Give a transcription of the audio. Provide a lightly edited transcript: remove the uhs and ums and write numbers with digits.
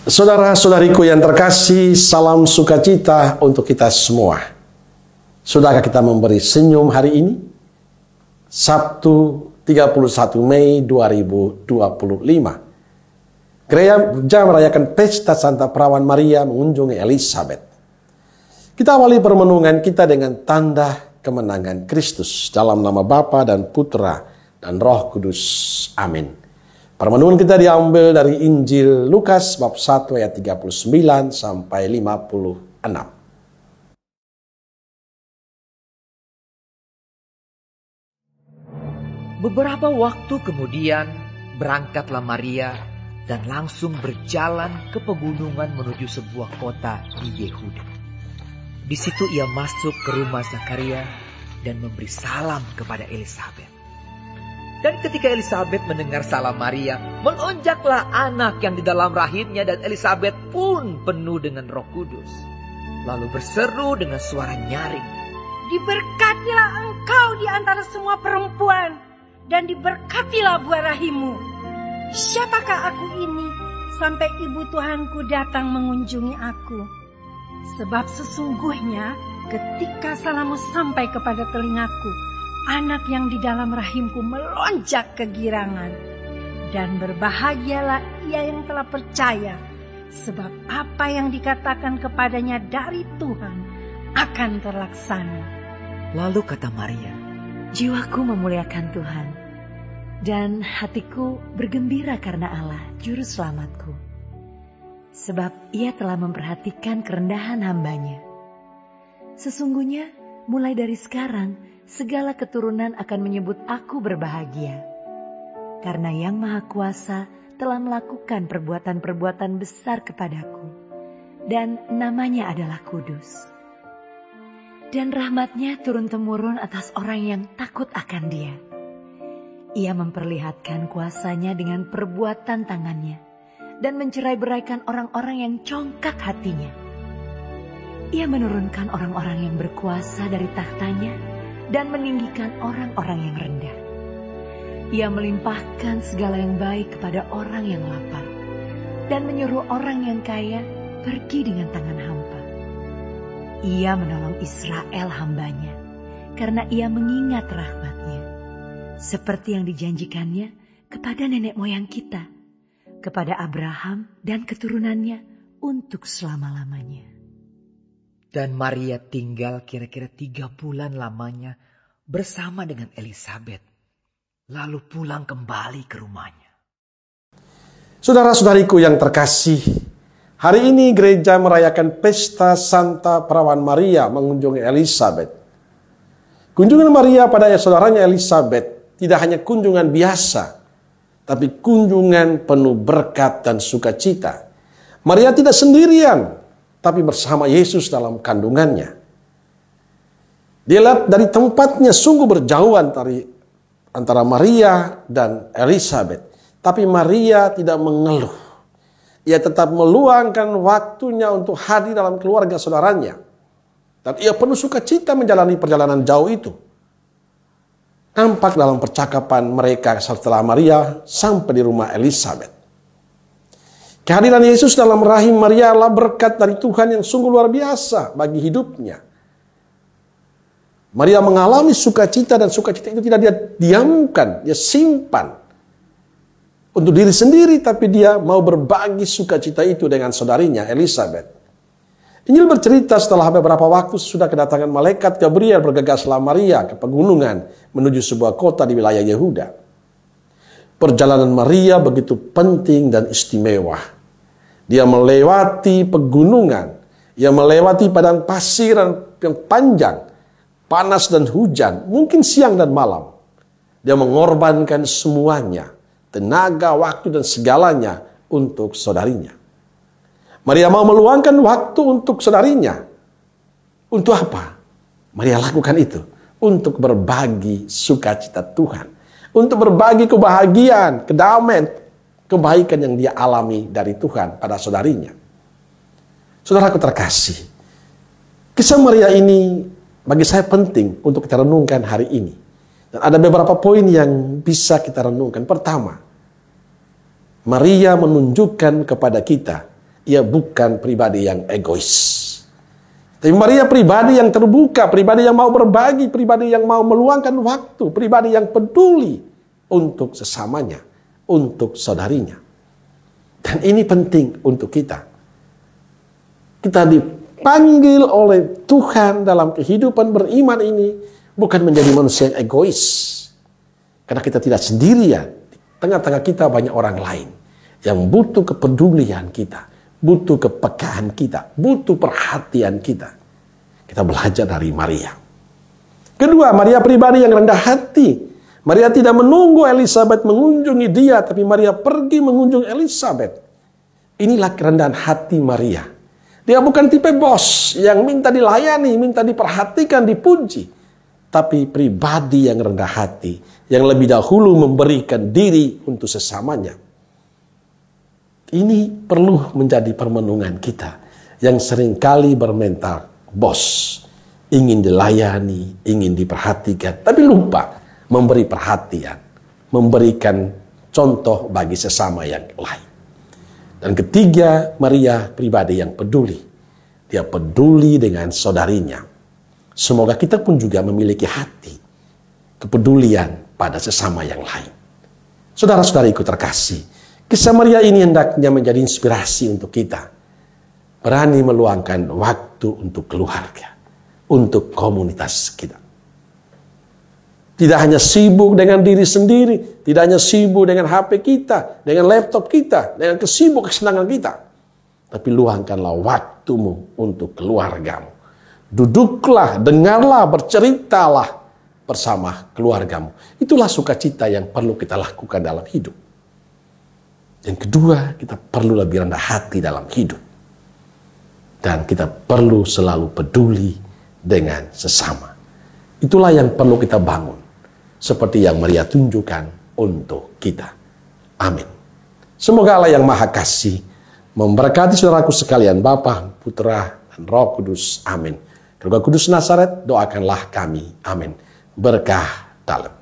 Saudara-saudariku yang terkasih, salam sukacita untuk kita semua. Sudahkah kita memberi senyum hari ini? Sabtu 31 Mei 2025. Gereja merayakan pesta Santa Perawan Maria mengunjungi Elizabeth. Kita awali permenungan kita dengan tanda kemenangan Kristus dalam nama Bapa dan Putra dan Roh Kudus. Amin. Permenungan kita diambil dari Injil Lukas bab 1 ayat 39 sampai 56. Beberapa waktu kemudian berangkatlah Maria dan langsung berjalan ke pegunungan menuju sebuah kota di Yehuda. Di situ ia masuk ke rumah Zakaria dan memberi salam kepada Elizabeth. Dan ketika Elizabeth mendengar salam Maria, melonjaklah anak yang di dalam rahimnya dan Elizabeth pun penuh dengan Roh Kudus. Lalu berseru dengan suara nyaring, "Diberkatilah engkau di antara semua perempuan, dan diberkatilah buah rahimmu. Siapakah aku ini sampai ibu Tuhanku datang mengunjungi aku? Sebab sesungguhnya ketika salammu sampai kepada telingaku, anak yang di dalam rahimku melonjak kegirangan. Dan berbahagialah ia yang telah percaya, sebab apa yang dikatakan kepadanya dari Tuhan akan terlaksana." Lalu kata Maria, "Jiwaku memuliakan Tuhan, dan hatiku bergembira karena Allah, Juru Selamatku. Sebab ia telah memperhatikan kerendahan hamba-Nya. Sesungguhnya mulai dari sekarang, segala keturunan akan menyebut aku berbahagia. Karena Yang Maha Kuasa telah melakukan perbuatan-perbuatan besar kepadaku, dan namanya adalah kudus. Dan rahmat-Nya turun-temurun atas orang yang takut akan Dia. Ia memperlihatkan kuasa-Nya dengan perbuatan tangan-Nya, dan mencerai-beraikan orang-orang yang congkak hatinya. Ia menurunkan orang-orang yang berkuasa dari takhta-Nya, dan meninggikan orang-orang yang rendah. Ia melimpahkan segala yang baik kepada orang yang lapar, dan menyuruh orang yang kaya pergi dengan tangan hampa. Ia menolong Israel hamba-Nya, karena ia mengingat rahmat-Nya, seperti yang dijanjikannya kepada nenek moyang kita, kepada Abraham dan keturunannya untuk selama-lamanya." dan Maria tinggal kira-kira 3 bulan lamanya bersama dengan Elizabeth, lalu pulang kembali ke rumahnya. Saudara-saudariku yang terkasih, hari ini gereja merayakan pesta Santa Perawan Maria mengunjungi Elizabeth. Kunjungan Maria pada saudaranya Elizabeth tidak hanya kunjungan biasa, tapi kunjungan penuh berkat dan sukacita. Maria tidak sendirian, tapi bersama Yesus dalam kandungannya. Dia lihat dari tempatnya sungguh berjauhan antara Maria dan Elizabeth. Tapi Maria tidak mengeluh. Ia tetap meluangkan waktunya untuk hadir dalam keluarga saudaranya. Dan ia penuh sukacita menjalani perjalanan jauh itu. Nampak dalam percakapan mereka setelah Maria sampai di rumah Elizabeth. Kehadiran Yesus dalam rahim Maria adalah berkat dari Tuhan yang sungguh luar biasa bagi hidupnya. Maria mengalami sukacita, dan sukacita itu tidak dia diamkan, dia simpan untuk diri sendiri, tapi dia mau berbagi sukacita itu dengan saudarinya Elizabeth. Injil bercerita setelah beberapa waktu sudah kedatangan malaikat Gabriel bergegaslah Maria ke pegunungan menuju sebuah kota di wilayah Yehuda. Perjalanan Maria begitu penting dan istimewa. Dia melewati pegunungan, ia melewati padang pasir yang panjang, panas dan hujan, mungkin siang dan malam. Dia mengorbankan semuanya, tenaga, waktu, dan segalanya untuk saudarinya. Maria mau meluangkan waktu untuk saudarinya. Untuk apa? Maria lakukan itu untuk berbagi sukacita Tuhan, untuk berbagi kebahagiaan, kedamaian, kebaikan yang dia alami dari Tuhan pada saudarinya. Saudaraku terkasih, kisah Maria ini bagi saya penting untuk kita renungkan hari ini. Dan ada beberapa poin yang bisa kita renungkan. Pertama, Maria menunjukkan kepada kita ia bukan pribadi yang egois. Tapi Maria pribadi yang terbuka, pribadi yang mau berbagi, pribadi yang mau meluangkan waktu, pribadi yang peduli untuk sesamanya, untuk saudarinya. Dan ini penting untuk kita. Kita dipanggil oleh Tuhan dalam kehidupan beriman ini bukan menjadi manusia yang egois. Karena kita tidak sendirian. Di tengah-tengah kita banyak orang lain yang butuh kepedulian kita, butuh kepekaan kita, butuh perhatian kita. Kita belajar dari Maria. Kedua, Maria pribadi yang rendah hati. Maria tidak menunggu Elizabeth mengunjungi dia, tapi Maria pergi mengunjungi Elizabeth. Inilah kerendahan hati Maria. Dia bukan tipe bos yang minta dilayani, minta diperhatikan, dipuji. Tapi pribadi yang rendah hati, yang lebih dahulu memberikan diri untuk sesamanya. Ini perlu menjadi permenungan kita yang seringkali bermental bos, ingin dilayani, ingin diperhatikan, tapi lupa memberi perhatian, memberikan contoh bagi sesama yang lain. Dan ketiga, Maria pribadi yang peduli. Dia peduli dengan saudarinya. Semoga kita pun juga memiliki hati kepedulian pada sesama yang lain. Saudara-saudariku terkasih, kisah Maria ini hendaknya menjadi inspirasi untuk kita. Berani meluangkan waktu untuk keluarga, untuk komunitas kita. Tidak hanya sibuk dengan diri sendiri, tidak hanya sibuk dengan HP kita, dengan laptop kita, dengan kesenangan kita. Tapi luangkanlah waktumu untuk keluargamu. Duduklah, dengarlah, berceritalah bersama keluargamu. Itulah sukacita yang perlu kita lakukan dalam hidup. Yang kedua, kita perlu lebih rendah hati dalam hidup. Dan kita perlu selalu peduli dengan sesama. Itulah yang perlu kita bangun. Seperti yang Maria tunjukkan untuk kita. Amin. Semoga Allah yang Maha Kasih memberkati saudaraku sekalian, Bapa, Putra, dan Roh Kudus. Amin. Roh Kudus Nazaret, doakanlah kami. Amin. Berkah dalam.